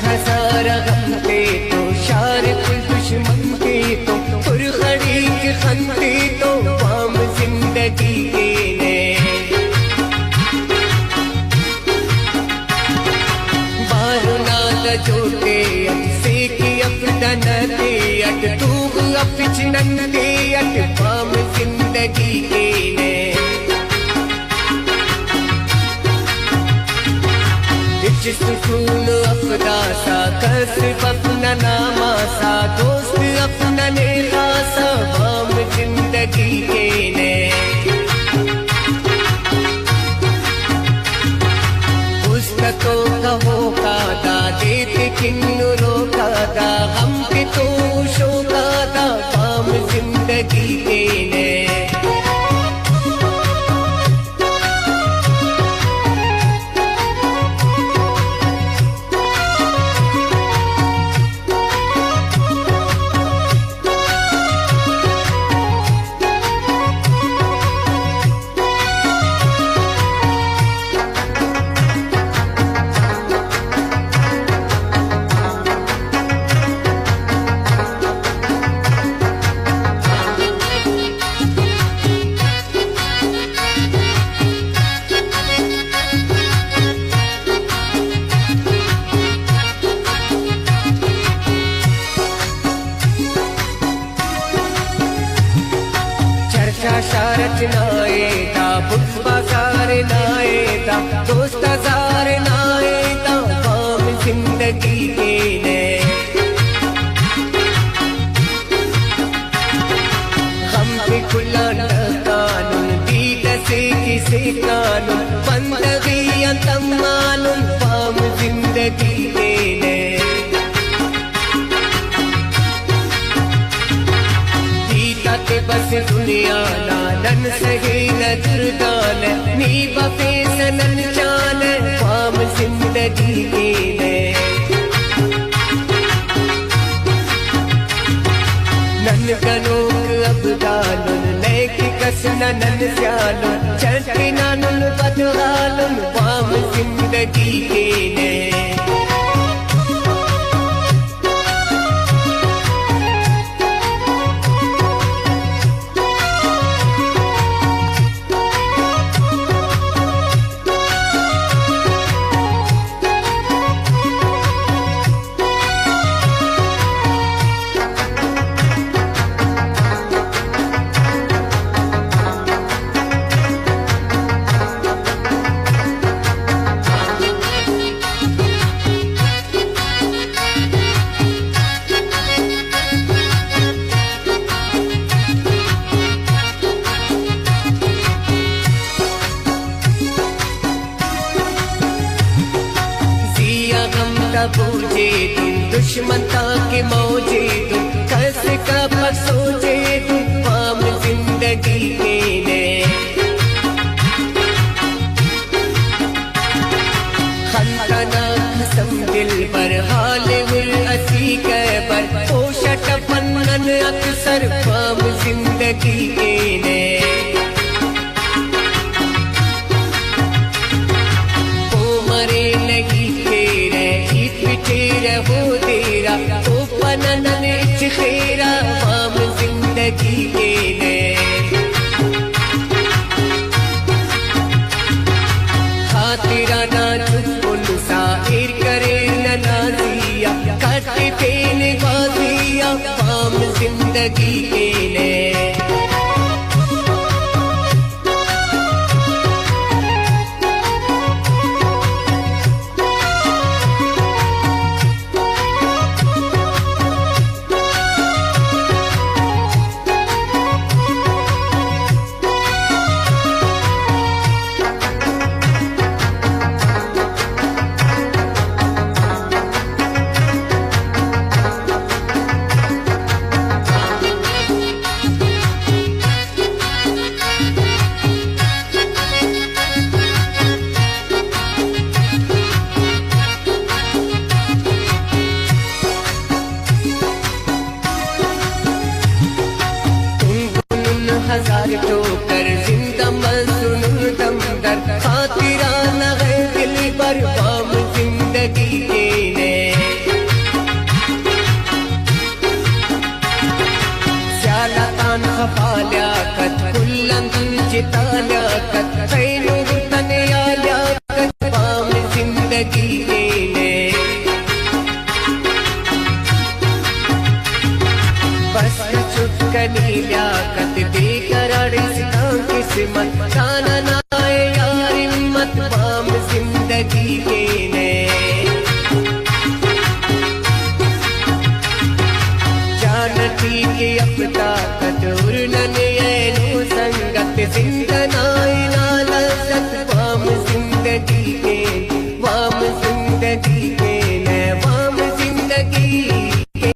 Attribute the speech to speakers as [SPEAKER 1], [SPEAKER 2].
[SPEAKER 1] हजार गम के तो शार कुल दुश्मन के तो पुरखड़ी के खंते तो वाम जिंदगी के ने बारुना जोटे से की अपदन दे अट तूग अपिचनन दे अट वाम जिंदगी के ने सुकून अपना सा कसब अपना नामा सा दोस्त अपना ने खासा वाम जिंदगी के ने पुस्तकों का होका दा देते किन्नरों का दा हम के तो शोका दा वाम जिंदगी के ने शारच नाएदा बुख बाजार नाएदा दोस्त हजार नाएदा वाम जिंदगी के ने हम पे खुला न कानून दीद से किसे कानून बंदगी अंतमानुन वाम जिंदगी के ने बस दुनिया नालन सही नजरदान नी बफे सनन जान वाम जिंदगी के ने नन कनोक अबदानुन लेकी कस ननन स्यानुन चटकी नानुन बदहानुन वाम जिंदगी के ने बूझे तुम दुश्मन के मौजे तुम कस का पसोजे तुम वाम जिंदगी के ने खंतना खसम दिल पर हाल हुल असी के पर पोषट पन्नन अक्सर वाम जिंदगी के ने ओ मरे नहीं तेरा वो तेरा ओ पनन खेरा वाम जिंदगी के ने खातिरा ना चुपुन साहिर करे न नाजिया कटते ने गाजिया वाम जिंदगी के ने रिश्ता किस्मत ताना नाए यार हिम्मत बाम जिंदगी के ने जानती के अब ताकत उर्नन ऐनो संगत जिंदनाए